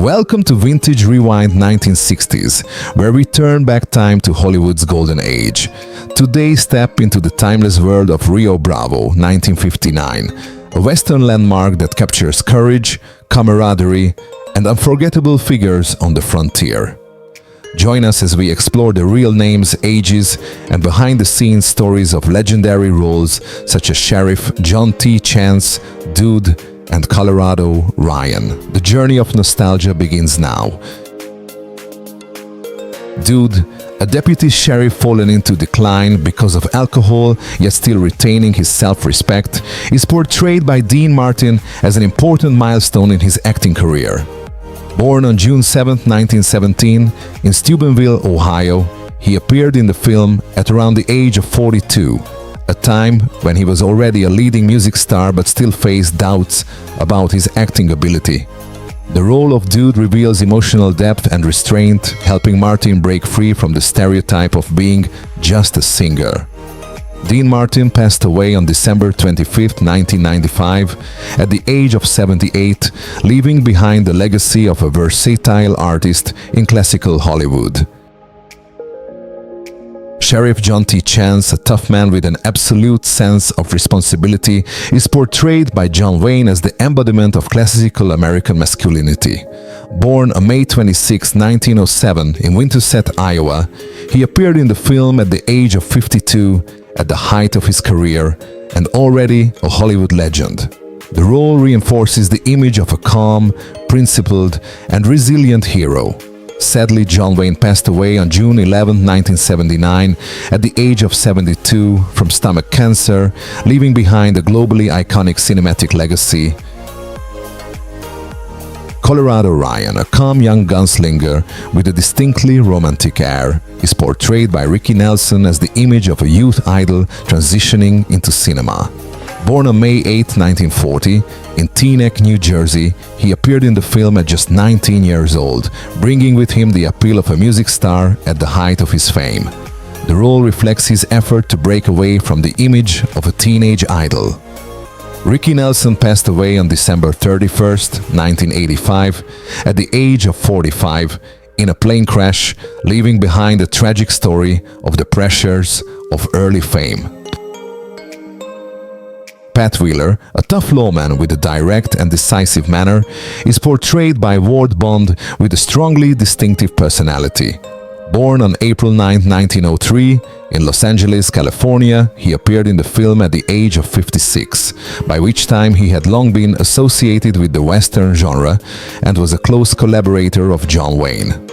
Welcome to Vintage Rewind 1960s, where we turn back time to Hollywood's golden age. Today, step into the timeless world of Rio Bravo, 1959, a Western landmark that captures courage, camaraderie, and unforgettable figures on the frontier. Join us as we explore the real names, ages, and behind-the-scenes stories of legendary roles such as Sheriff John T. Chance, Dude, and Colorado Ryan. The journey of nostalgia begins now. Dude, a deputy sheriff fallen into decline because of alcohol, yet still retaining his self-respect, is portrayed by Dean Martin as an important milestone in his acting career. Born on June 7, 1917, in Steubenville, Ohio, he appeared in the film at around the age of 42, a time when he was already a leading music star but still faced doubts about his acting ability. The role of Dude reveals emotional depth and restraint, helping Martin break free from the stereotype of being just a singer. Dean Martin passed away on December 25, 1995, at the age of 78, leaving behind the legacy of a versatile artist in classical Hollywood. Sheriff John T. Chance, a tough man with an absolute sense of responsibility, is portrayed by John Wayne as the embodiment of classical American masculinity. Born on May 26, 1907, in Winterset, Iowa, he appeared in the film at the age of 52, at the height of his career, and already a Hollywood legend. The role reinforces the image of a calm, principled, and resilient hero. Sadly, John Wayne passed away on June 11, 1979, at the age of 72 from stomach cancer, leaving behind a globally iconic cinematic legacy. Colorado Ryan, a calm young gunslinger with a distinctly romantic air, is portrayed by Ricky Nelson as the image of a youth idol transitioning into cinema. Born on May 8, 1940, in Teaneck, New Jersey, he appeared in the film at just 19 years old, bringing with him the appeal of a music star at the height of his fame. The role reflects his effort to break away from the image of a teenage idol. Ricky Nelson passed away on December 31, 1985, at the age of 45, in a plane crash, leaving behind a tragic story of the pressures of early fame. Pat Wheeler, a tough lawman with a direct and decisive manner, is portrayed by Ward Bond with a strongly distinctive personality. Born on April 9, 1903, in Los Angeles, California, he appeared in the film at the age of 56, by which time he had long been associated with the Western genre and was a close collaborator of John Wayne.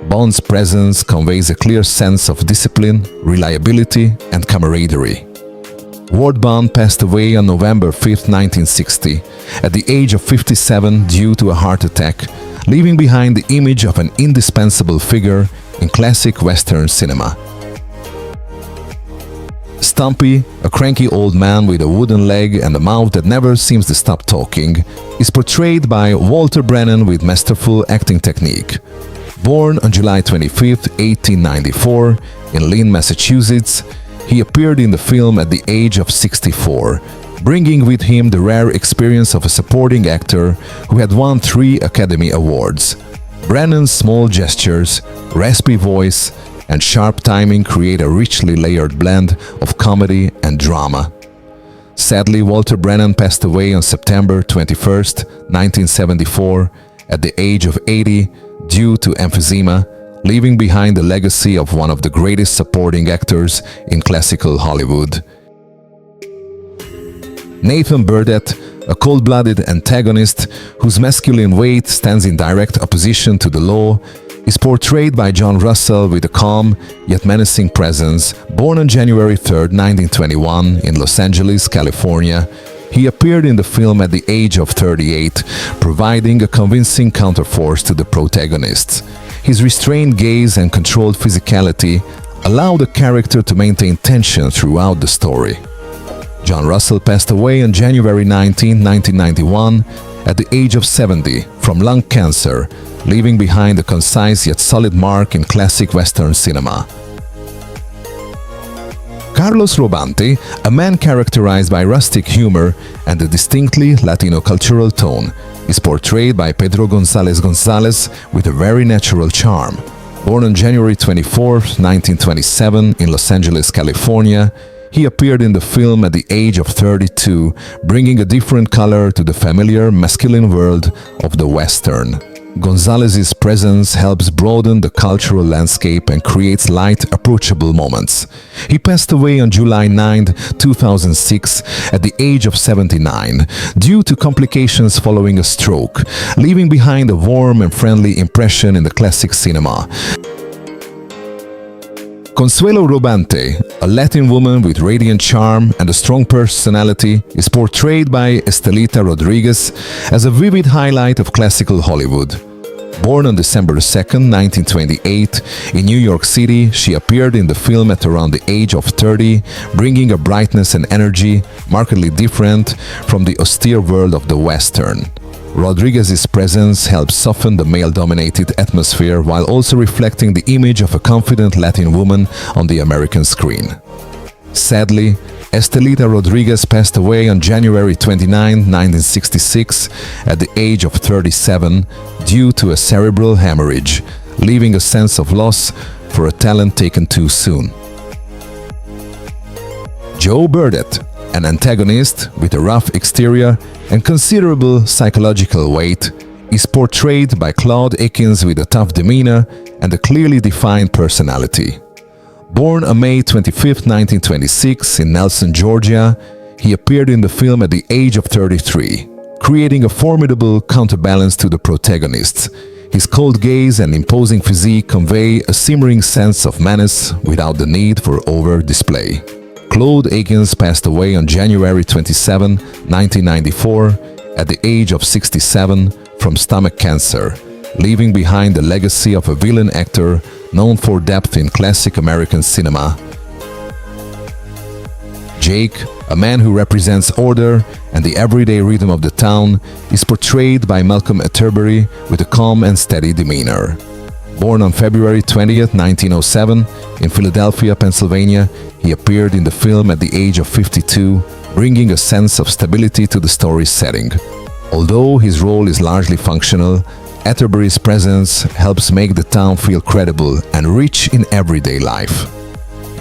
Bond's presence conveys a clear sense of discipline, reliability, and camaraderie. Ward Bond passed away on November 5, 1960, at the age of 57 due to a heart attack, leaving behind the image of an indispensable figure in classic Western cinema. Stumpy, a cranky old man with a wooden leg and a mouth that never seems to stop talking, is portrayed by Walter Brennan with masterful acting technique. Born on July 25, 1894, in Lynn, Massachusetts, he appeared in the film at the age of 64, bringing with him the rare experience of a supporting actor who had won 3 Academy Awards. Brennan's small gestures, raspy voice, and sharp timing create a richly layered blend of comedy and drama. Sadly, Walter Brennan passed away on September 21, 1974, at the age of 80 due to emphysema, leaving behind the legacy of one of the greatest supporting actors in classical Hollywood. Nathan Burdett, a cold-blooded antagonist whose masculine weight stands in direct opposition to the law, is portrayed by John Russell with a calm yet menacing presence. Born on January 3, 1921, in Los Angeles, California, he appeared in the film at the age of 38, providing a convincing counterforce to the protagonists. His restrained gaze and controlled physicality allow the character to maintain tension throughout the story. John Russell passed away on January 19, 1991, at the age of 70 from lung cancer, leaving behind a concise yet solid mark in classic Western cinema. Carlos Robanti, a man characterized by rustic humor and a distinctly Latino cultural tone, is portrayed by Pedro González González with a very natural charm. Born on January 24, 1927 in Los Angeles, California, he appeared in the film at the age of 32, bringing a different color to the familiar masculine world of the Western. Gonzalez's presence helps broaden the cultural landscape and creates light, approachable moments. He passed away on July 9, 2006 at the age of 79 due to complications following a stroke, leaving behind a warm and friendly impression in the classic cinema. Consuelo Robante, a Latin woman with radiant charm and a strong personality, is portrayed by Estelita Rodriguez as a vivid highlight of classical Hollywood. Born on December 2, 1928, in New York City, she appeared in the film at around the age of 30, bringing a brightness and energy markedly different from the austere world of the Western. Rodriguez's presence helps soften the male-dominated atmosphere while also reflecting the image of a confident Latin woman on the American screen. Sadly, Estelita Rodriguez passed away on January 29, 1966 at the age of 37 due to a cerebral hemorrhage, leaving a sense of loss for a talent taken too soon. Joe Burdett, an antagonist with a rough exterior and considerable psychological weight, is portrayed by Claude Akins with a tough demeanor and a clearly defined personality. Born on May 25, 1926 in Nelson, Georgia, he appeared in the film at the age of 33, creating a formidable counterbalance to the protagonists. His cold gaze and imposing physique convey a simmering sense of menace without the need for over-display. Claude Akins passed away on January 27, 1994, at the age of 67 from stomach cancer, leaving behind the legacy of a villain actor known for depth in classic American cinema. Jake, a man who represents order and the everyday rhythm of the town, is portrayed by Malcolm Atterbury with a calm and steady demeanor. Born on February 20, 1907, in Philadelphia, Pennsylvania, he appeared in the film at the age of 52, bringing a sense of stability to the story's setting. Although his role is largely functional, Atterbury's presence helps make the town feel credible and rich in everyday life.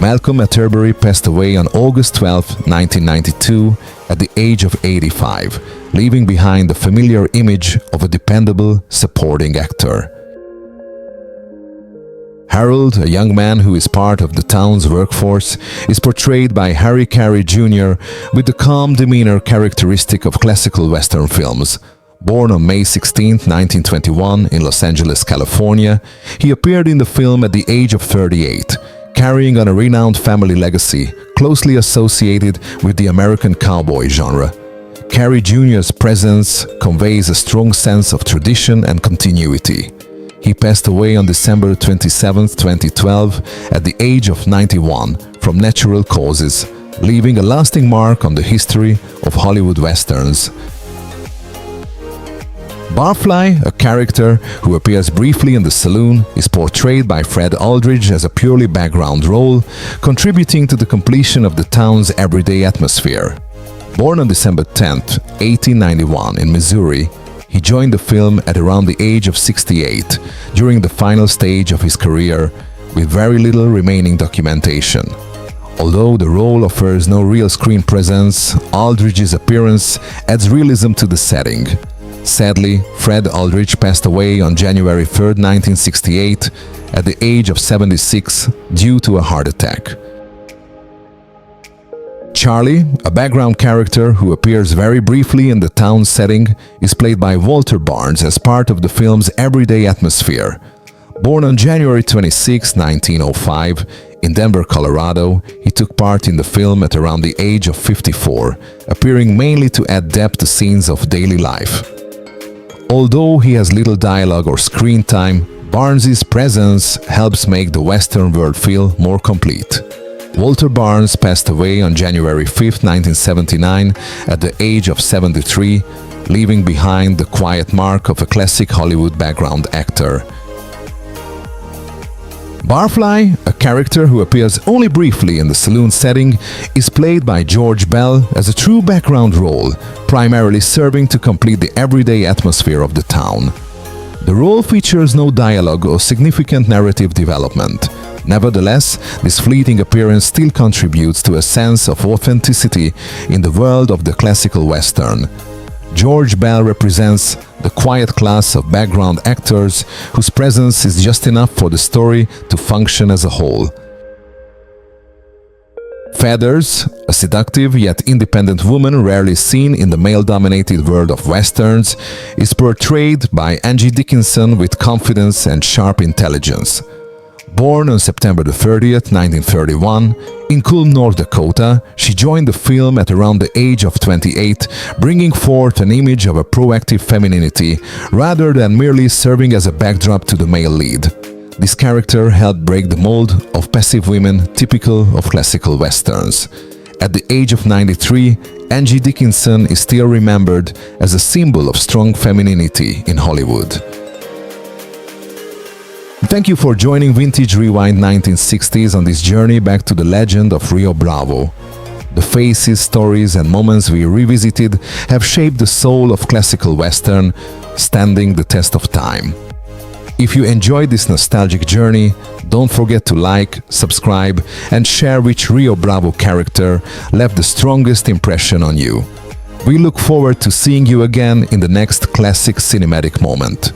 Malcolm Atterbury passed away on August 12, 1992, at the age of 85, leaving behind the familiar image of a dependable, supporting actor. Harold, a young man who is part of the town's workforce, is portrayed by Harry Carey Jr. with the calm demeanor characteristic of classical Western films. Born on May 16, 1921 in Los Angeles, California, he appeared in the film at the age of 38, carrying on a renowned family legacy closely associated with the American cowboy genre. Carey Jr.'s presence conveys a strong sense of tradition and continuity. He passed away on December 27, 2012, at the age of 91 from natural causes, leaving a lasting mark on the history of Hollywood Westerns. Barfly, a character who appears briefly in the saloon, is portrayed by Fred Aldridge as a purely background role, contributing to the completion of the town's everyday atmosphere. Born on December 10, 1891 in Missouri, he joined the film at around the age of 68, during the final stage of his career, with very little remaining documentation. Although the role offers no real screen presence, Aldridge's appearance adds realism to the setting. Sadly, Fred Aldridge passed away on January 3, 1968, at the age of 76 due to a heart attack. Charlie, a background character who appears very briefly in the town setting, is played by Walter Barnes as part of the film's everyday atmosphere. Born on January 26, 1905, in Denver, Colorado, he took part in the film at around the age of 54, appearing mainly to add depth to scenes of daily life. Although he has little dialogue or screen time, Barnes's presence helps make the Western world feel more complete. Walter Barnes passed away on January 5, 1979, at the age of 73, leaving behind the quiet mark of a classic Hollywood background actor. Barfly, a character who appears only briefly in the saloon setting, is played by George Bell as a true background role, primarily serving to complete the everyday atmosphere of the town. The role features no dialogue or significant narrative development. Nevertheless, this fleeting appearance still contributes to a sense of authenticity in the world of the classical Western. George Bell represents the quiet class of background actors whose presence is just enough for the story to function as a whole. Feathers, a seductive yet independent woman rarely seen in the male-dominated world of westerns, is portrayed by Angie Dickinson with confidence and sharp intelligence. Born on September 30th, 1931, in Culm, North Dakota, she joined the film at around the age of 28, bringing forth an image of a proactive femininity rather than merely serving as a backdrop to the male lead. This character helped break the mold of passive women typical of classical westerns. At the age of 93, Angie Dickinson is still remembered as a symbol of strong femininity in Hollywood. Thank you for joining Vintage Rewind 1960s on this journey back to the legend of Rio Bravo. The faces, stories and moments we revisited have shaped the soul of classical western, standing the test of time. If you enjoyed this nostalgic journey, don't forget to like, subscribe and share which Rio Bravo character left the strongest impression on you. We look forward to seeing you again in the next classic cinematic moment.